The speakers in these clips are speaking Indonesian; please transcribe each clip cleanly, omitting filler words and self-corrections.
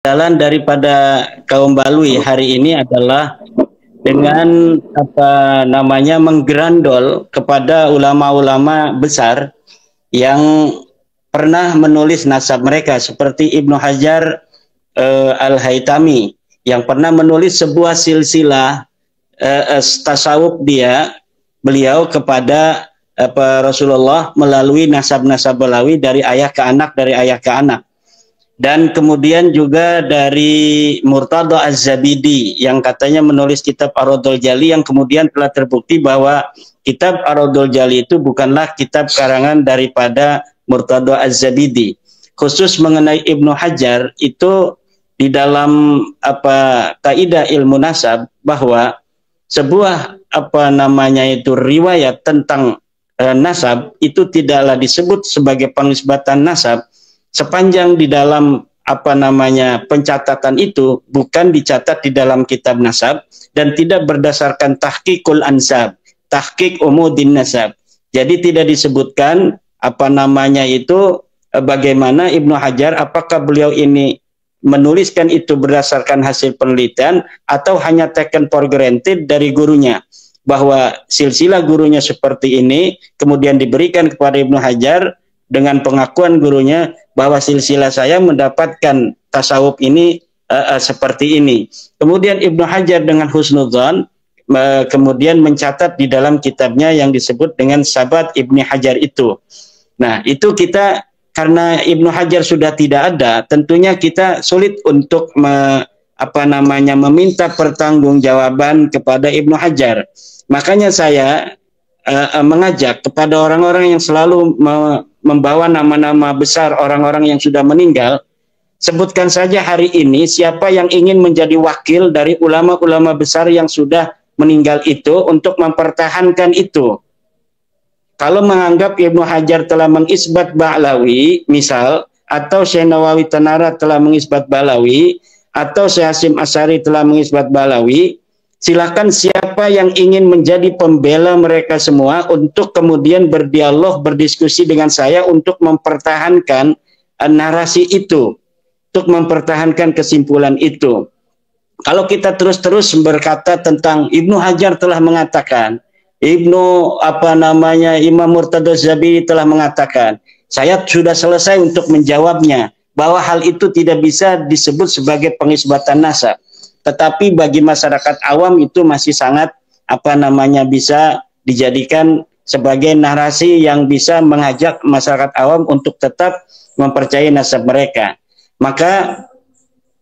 jalan daripada kaum Balui hari ini adalah dengan apa namanya menggerandol kepada ulama-ulama besar yang pernah menulis nasab mereka seperti Ibnu Hajar Al-Haytami yang pernah menulis sebuah silsilah tasawuf beliau kepada Rasulullah melalui nasab-nasab Balawi dari ayah ke anak, dari ayah ke anak. Dan kemudian juga dari Murtada Az-Zabidi yang katanya menulis kitab Ar-Raddul Jali yang kemudian telah terbukti bahwa kitab Ar-Raddul Jali itu bukanlah kitab karangan daripada Murtada Az-Zabidi. Khusus mengenai Ibnu Hajar itu di dalam kaidah ilmu nasab bahwa sebuah riwayat tentang nasab itu tidaklah disebut sebagai penisbatan nasab sepanjang di dalam pencatatan itu bukan dicatat di dalam kitab nasab dan tidak berdasarkan tahqiqul ansab, tahqiq umudin nasab. Jadi tidak disebutkan bagaimana Ibnu Hajar, apakah beliau ini menuliskan itu berdasarkan hasil penelitian atau hanya taken for granted dari gurunya, bahwa silsilah gurunya seperti ini kemudian diberikan kepada Ibnu Hajar dengan pengakuan gurunya bahwa silsilah saya mendapatkan tasawuf ini seperti ini. Kemudian Ibnu Hajar dengan husnudzon kemudian mencatat di dalam kitabnya yang disebut dengan Sabat Ibnu Hajar itu. Nah, itu kita karena Ibnu Hajar sudah tidak ada, tentunya kita sulit untuk meminta pertanggungjawaban kepada Ibnu Hajar. Makanya saya mengajak kepada orang-orang yang selalu membawa nama-nama besar orang-orang yang sudah meninggal, sebutkan saja hari ini siapa yang ingin menjadi wakil dari ulama-ulama besar yang sudah meninggal itu untuk mempertahankan itu. Kalau menganggap Ibnu Hajar telah mengisbat Ba'lawi, misal, atau Syekh Nawawi Tanara telah mengisbat Ba'lawi, atau Syekh Hasyim Asy'ari telah mengisbat Ba'lawi, silakan siapa yang ingin menjadi pembela mereka semua untuk kemudian berdialog, berdiskusi dengan saya untuk mempertahankan narasi itu, untuk mempertahankan kesimpulan itu. Kalau kita terus-terus berkata tentang Ibnu Hajar telah mengatakan, Imam Murtada Az-Zabidi telah mengatakan, saya sudah selesai untuk menjawabnya bahwa hal itu tidak bisa disebut sebagai pengisbatan nasab. Tetapi bagi masyarakat awam itu masih sangat bisa dijadikan sebagai narasi yang bisa mengajak masyarakat awam untuk tetap mempercayai nasab mereka. Maka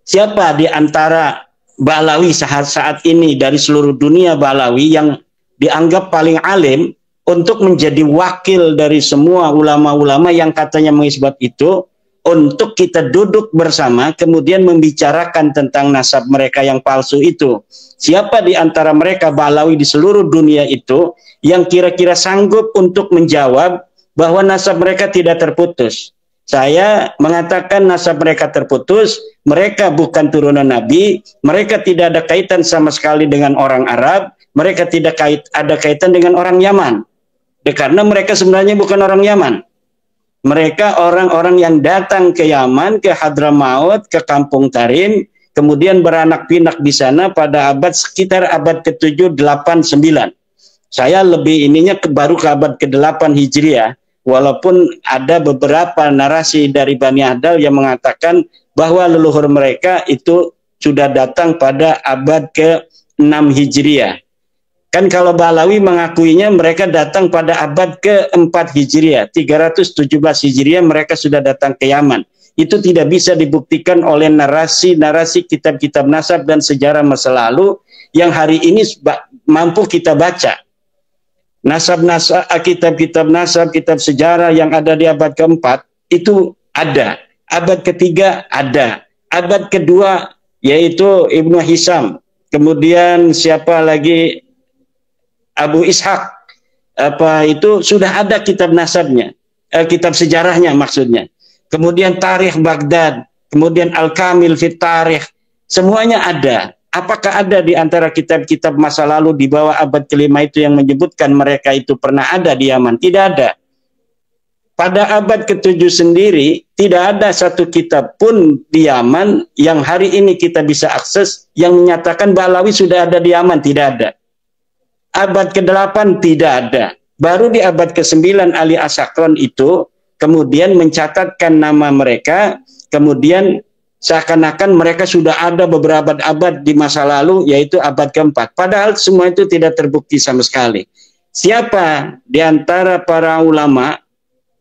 siapa di antara Ba'lawi saat ini dari seluruh dunia Ba'lawi yang dianggap paling alim untuk menjadi wakil dari semua ulama-ulama yang katanya mengisbat itu, untuk kita duduk bersama kemudian membicarakan tentang nasab mereka yang palsu itu. Siapa di antara mereka Ba'lawi di seluruh dunia itu yang kira-kira sanggup untuk menjawab bahwa nasab mereka tidak terputus? Saya mengatakan nasab mereka terputus, mereka bukan turunan Nabi, mereka tidak ada kaitan sama sekali dengan orang Arab, mereka tidak ada kaitan dengan orang Yaman. Karena mereka sebenarnya bukan orang Yaman. Mereka orang-orang yang datang ke Yaman, ke Hadramaut, ke Kampung Tarim, kemudian beranak pinak di sana pada sekitar abad ke-7, 8, 9. Saya lebih baru ke abad ke-8 Hijriah, walaupun ada beberapa narasi dari Bani Ahdal yang mengatakan bahwa leluhur mereka itu sudah datang pada abad ke-6 Hijriah. Kan kalau Ba'lawi mengakuinya mereka datang pada abad ke-4 Hijriah, 317 Hijriah mereka sudah datang ke Yaman. Itu tidak bisa dibuktikan oleh narasi-narasi kitab-kitab nasab dan sejarah masa lalu yang hari ini mampu kita baca. Nasab-nasab, kitab-kitab nasab, kitab sejarah yang ada di abad ke-4 itu ada. Abad ke-3 ada. Abad ke-2 yaitu Ibnu Hisam. Kemudian siapa lagi? Abu Ishaq, itu sudah ada kitab nasabnya, kitab sejarahnya maksudnya. Kemudian Tarikh Baghdad, kemudian Al-Kamil fit Tarikh, semuanya ada. Apakah ada di antara kitab-kitab masa lalu di bawah abad ke-5 itu yang menyebutkan mereka itu pernah ada di Yaman? Tidak ada. pada abad ke-7 sendiri tidak ada satu kitab pun di Yaman yang hari ini kita bisa akses yang menyatakan Ba'lawi sudah ada di Yaman, tidak ada. Abad ke-8 tidak ada. Baru di abad ke-9 Ali As-Sakran itu kemudian mencatatkan nama mereka, kemudian seakan-akan mereka sudah ada beberapa abad di masa lalu, yaitu abad ke-4. Padahal semua itu tidak terbukti sama sekali. Siapa di antara para ulama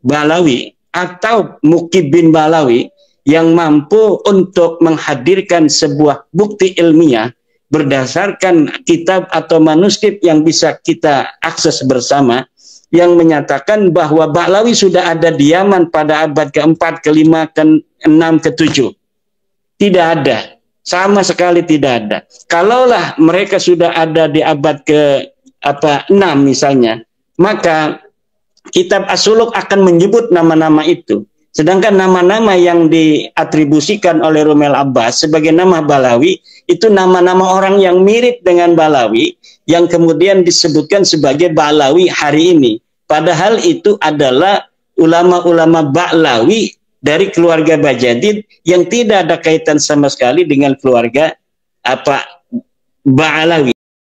Ba'lawi atau Muqib bin Ba'lawi yang mampu untuk menghadirkan sebuah bukti ilmiah berdasarkan kitab atau manuskrip yang bisa kita akses bersama, yang menyatakan bahwa Ba'lawi sudah ada di Yaman pada abad ke-4, ke-5, ke-6, ke-7. Tidak ada. Sama sekali tidak ada. Kalaulah mereka sudah ada di abad ke-6 misalnya, maka kitab As-Suluk akan menyebut nama-nama itu. Sedangkan nama-nama yang diatribusikan oleh Rumel Abbas sebagai nama Ba'lawi, itu nama-nama orang yang mirip dengan Ba'lawi, yang kemudian disebutkan sebagai Ba'lawi hari ini. Padahal itu adalah ulama-ulama Ba'lawi dari keluarga Bajadid yang tidak ada kaitan sama sekali dengan keluarga Ba'lawi.